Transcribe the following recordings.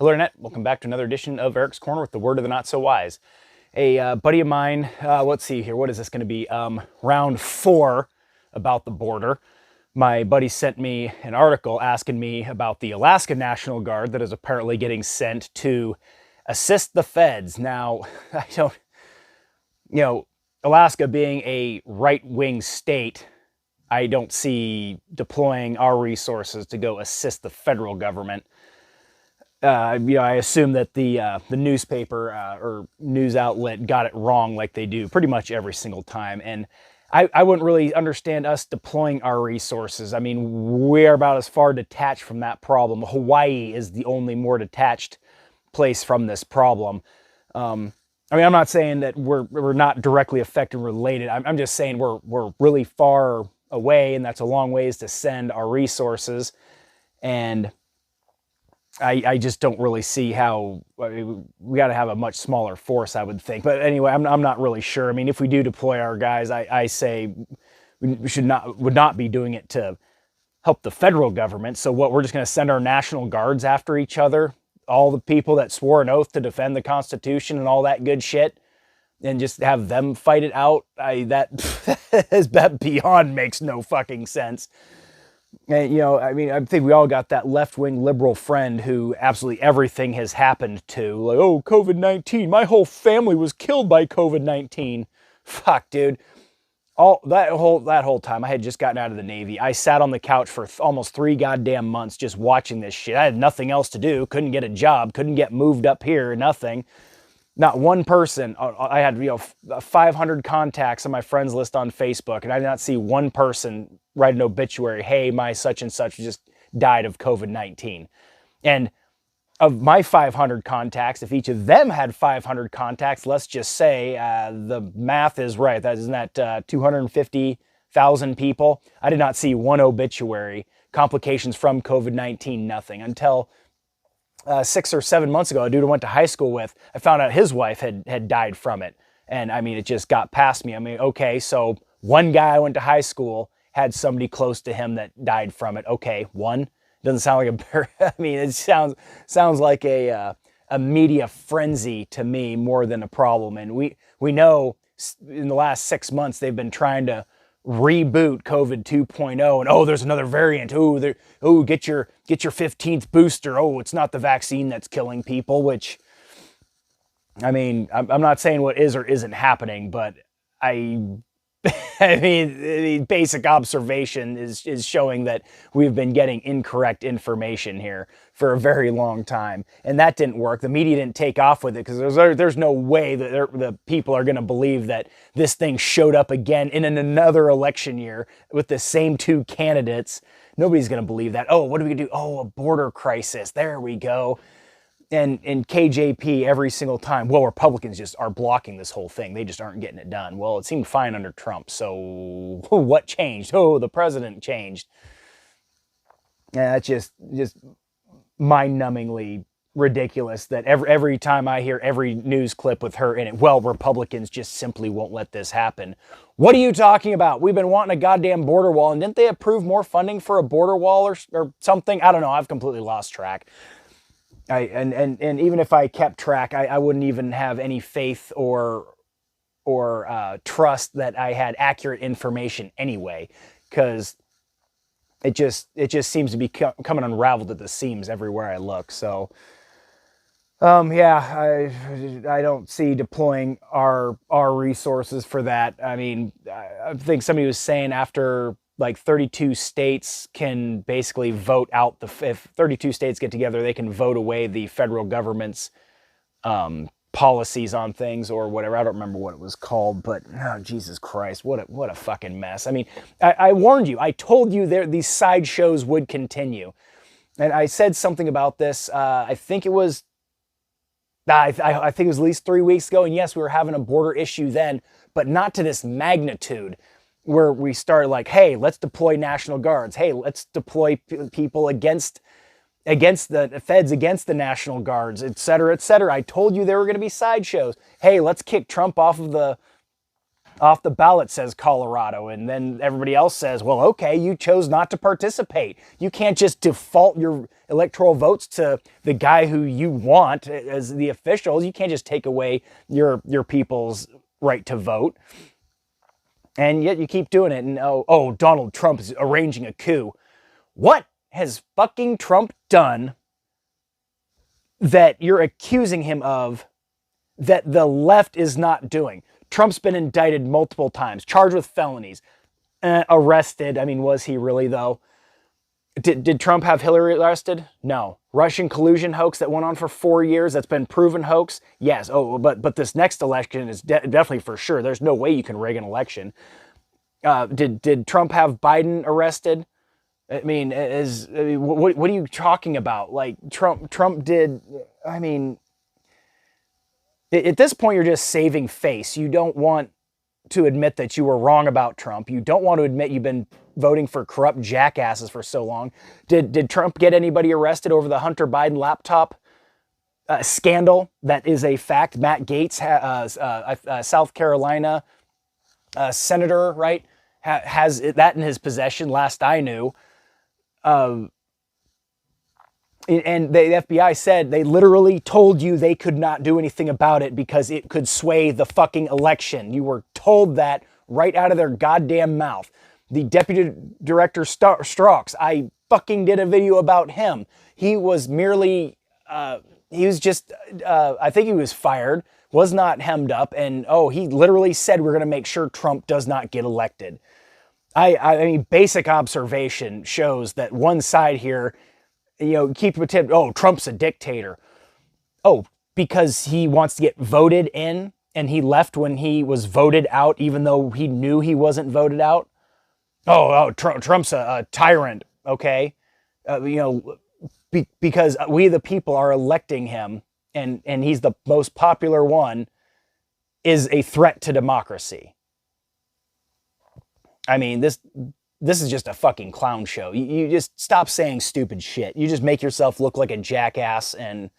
Hello, Internet. Welcome back to another edition of Eric's Corner with the Word of the Not So Wise. A buddy of mine, let's see here, what is this going to be? Round 4 about the border. My buddy sent me an article asking me about the Alaska National Guard that is apparently getting sent to assist the feds. Now, I don't, Alaska being a right-wing state, I don't see deploying our resources to go assist the federal government. I assume that the newspaper or news outlet got it wrong like they do pretty much every single time. And I wouldn't really understand us deploying our resources. I mean, we are about as far detached from that problem. Hawaii is the only more detached place from this problem. I'm not saying that we're not directly affected and related. I'm just saying we're really far away, and that's a long ways to send our resources. And I just don't really see how. We got to have a much smaller force, I would think. But anyway, I'm not really sure. I mean, if we do deploy our guys, I say we would not be doing it to help the federal government. So what, we're just going to send our National Guards after each other, all the people that swore an oath to defend the Constitution and all that good shit, and just have them fight it out? That beyond makes no fucking sense. And, I think we all got that left-wing liberal friend who absolutely everything has happened to. Like, oh, COVID-19, my whole family was killed by COVID-19. Fuck, dude. That whole time, I had just gotten out of the Navy. I sat on the couch for almost 3 goddamn months just watching this shit. I had nothing else to do. Couldn't get a job. Couldn't get moved up here. Nothing. Not one person. I had 500 contacts on my friends list on Facebook, and I did not see one person write an obituary. Hey, my such and such just died of COVID-19. And of my 500 contacts, if each of them had 500 contacts, let's just say the math is right. Isn't that 250,000 people? I did not see one obituary. Complications from COVID-19, nothing. Until 6 or 7 months ago, a dude I went to high school with, I found out his wife had died from it. And I mean, it just got past me. I mean, okay, so one guy I went to high school had somebody close to him that died from it. Okay, one. Doesn't sound like I mean, it sounds like a media frenzy to me more than a problem. And we know in the last 6 months they've been trying to reboot COVID 2.0, and there's another variant. Get your 15th booster. It's not the vaccine that's killing people. Which, I mean, I'm not saying what is or isn't happening, but I mean, the basic observation is showing that we've been getting incorrect information here for a very long time. And that didn't work. The media didn't take off with it because there's no way that the people are going to believe that this thing showed up again in another election year with the same 2 candidates. Nobody's going to believe that. What are we going to do? A border crisis. There we go. And KJP every single time, Republicans just are blocking this whole thing. They just aren't getting it done. Well, it seemed fine under Trump. So what changed? The president changed. Yeah, that's just mind-numbingly ridiculous that every time I hear every news clip with her in it, Republicans just simply won't let this happen. What are you talking about? We've been wanting a goddamn border wall, and didn't they approve more funding for a border wall or something? I don't know. I've completely lost track. And even if I kept track, I wouldn't even have any faith or trust that I had accurate information anyway, because it just seems to be coming unraveled at the seams everywhere I look. So, I don't see deploying our resources for that. I mean, I think somebody was saying after like 32 states can basically vote out if 32 states get together, they can vote away the federal government's policies on things or whatever. I don't remember what it was called, but Jesus Christ, what a fucking mess. I mean, I warned you. I told you these sideshows would continue. And I said something about this. I think it was at least 3 weeks ago. And yes, we were having a border issue then, but not to this magnitude, where we started like, hey, let's deploy National Guards. Hey, let's deploy people against the feds, against the National Guards, et cetera, et cetera. I told you there were going to be sideshows. Hey, let's kick Trump off of the off the ballot says Colorado, and then everybody else says, well, okay, you chose not to participate. You can't just default your electoral votes to the guy who you want as the officials. You can't just take away your people's right to vote. And yet you keep doing it. And oh, Donald Trump is arranging a coup. What has fucking Trump done that you're accusing him of that the left is not doing? Trump's been indicted multiple times, charged with felonies, arrested. I mean, was he really, though? Did Trump have Hillary arrested? No. Russian collusion hoax that went on for 4 years, that's been proven hoax? Yes. Oh, but this next election is definitely for sure. There's no way you can rig an election. Did Trump have Biden arrested? I mean, what are you talking about? Like, Trump did, I mean, at this point, you're just saving face. You don't want to admit that you were wrong about Trump. You don't want to admit you've been voting for corrupt jackasses for so long. Did Trump get anybody arrested over the Hunter Biden laptop scandal? That is a fact. Matt Gaetz, South Carolina senator, right, has that in his possession, last I knew. And the FBI said they literally told you they could not do anything about it because it could sway the fucking election. You were told that right out of their goddamn mouth. The deputy director Strauss, I fucking did a video about him. He was merely, he was just, I think he was fired, was not hemmed up, and he literally said we're going to make sure Trump does not get elected. I mean, basic observation shows that one side here, keep a tip. Oh, Trump's a dictator. Oh, because he wants to get voted in and he left when he was voted out, even though he knew he wasn't voted out. Trump's a tyrant. Okay. Because we, the people, are electing him and he's the most popular one, is a threat to democracy. I mean, this is just a fucking clown show. You just stop saying stupid shit. You just make yourself look like a jackass. And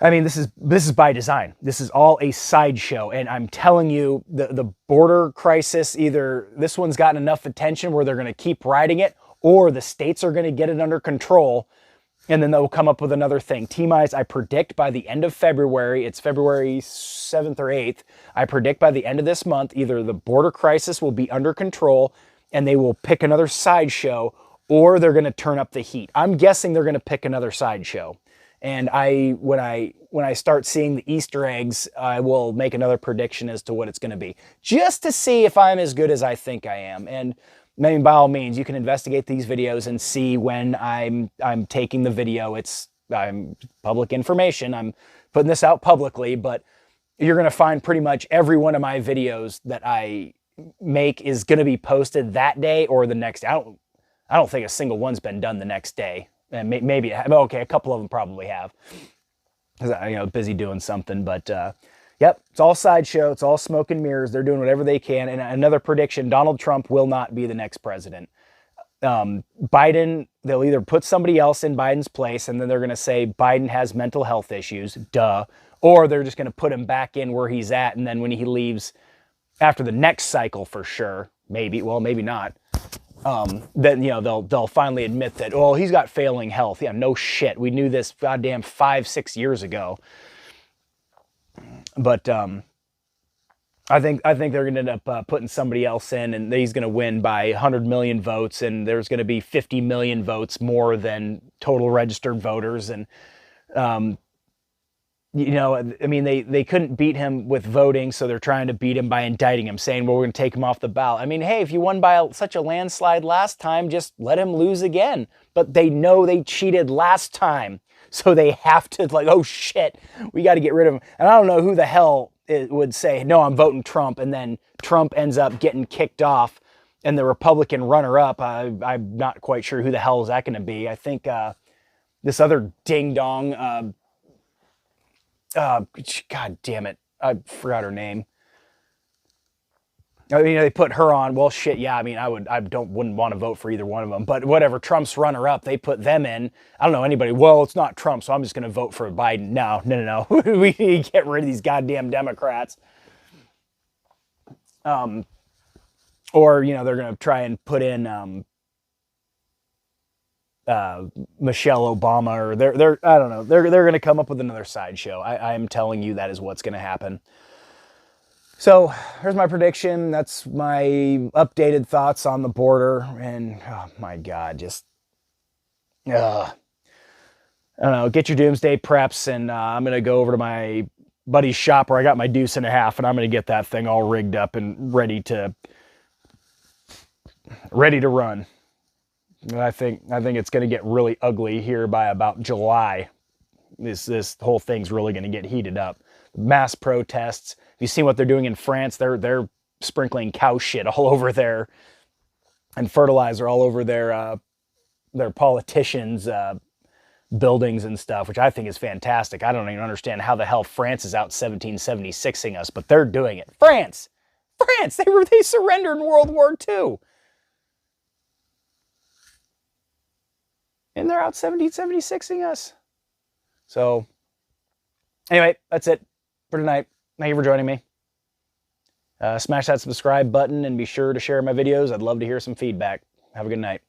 I mean, this is by design. This is all a sideshow. And I'm telling you, the border crisis, either this one's gotten enough attention where they're going to keep riding it, or the states are going to get it under control. And then they'll come up with another thing. T-Mize, I predict by the end of February, it's February 7th or 8th, I predict by the end of this month, either the border crisis will be under control and they will pick another sideshow, or they're going to turn up the heat. I'm guessing they're going to pick another sideshow. And when I start seeing the Easter eggs, I will make another prediction as to what it's going to be, just to see if I'm as good as I think I am. And I mean, by all means, you can investigate these videos and see when I'm taking the video. I'm public information. I'm putting this out publicly, but you're going to find pretty much every one of my videos that I make is going to be posted that day or the next. I don't think a single one's been done the next day. And maybe, okay, a couple of them probably have, because I'm busy doing something. But yep, it's all sideshow. It's all smoke and mirrors. They're doing whatever they can. And another prediction: Donald Trump will not be the next president. Biden, they'll either put somebody else in Biden's place, and then they're going to say Biden has mental health issues, duh, or they're just going to put him back in where he's at, and then when he leaves after the next cycle, for sure, maybe not. Then they'll finally admit that, he's got failing health. Yeah, no shit. We knew this goddamn 5-6 years ago. But I think they're going to end up putting somebody else in, and he's going to win by 100 million votes, and there's going to be 50 million votes more than total registered voters. And I mean, they couldn't beat him with voting, so they're trying to beat him by indicting him, saying, well, we're going to take him off the ballot. I mean, hey, if you won by such a landslide last time, just let him lose again. But they know they cheated last time, so they have to, oh shit, we got to get rid of him. And I don't know who the hell would say, no, I'm voting Trump, and then Trump ends up getting kicked off, and the Republican runner-up, I'm not quite sure who the hell is that going to be. I think this other ding-dong... God damn it. I forgot her name. I mean, they put her on. Well, shit, yeah. I mean, wouldn't want to vote for either one of them. But whatever, Trump's runner-up, they put them in. I don't know anybody. Well, it's not Trump, so I'm just going to vote for Biden. No. We need to get rid of these goddamn Democrats. Or, you know, they're going to try and put in Michelle Obama, or they're I don't know, they're going to come up with another sideshow. I am telling you that is what's going to happen. So here's my prediction. That's my updated thoughts on the border. And oh my God, just I don't know. Get your doomsday preps, and I'm gonna go over to my buddy's shop where I got my deuce and a half, and I'm gonna get that thing all rigged up and ready to run. I think it's gonna get really ugly here by about July. This whole thing's really gonna get heated up. Mass protests. Have you seen what they're doing in France? They're sprinkling cow shit all over there and fertilizer all over their politicians' buildings and stuff, which I think is fantastic. I don't even understand how the hell France is out 1776ing us, but they're doing it. France, they surrendered in World War II, and they're out 1776ing us. So, anyway, that's it for tonight. Thank you for joining me. Smash that subscribe button and be sure to share my videos. I'd love to hear some feedback. Have a good night.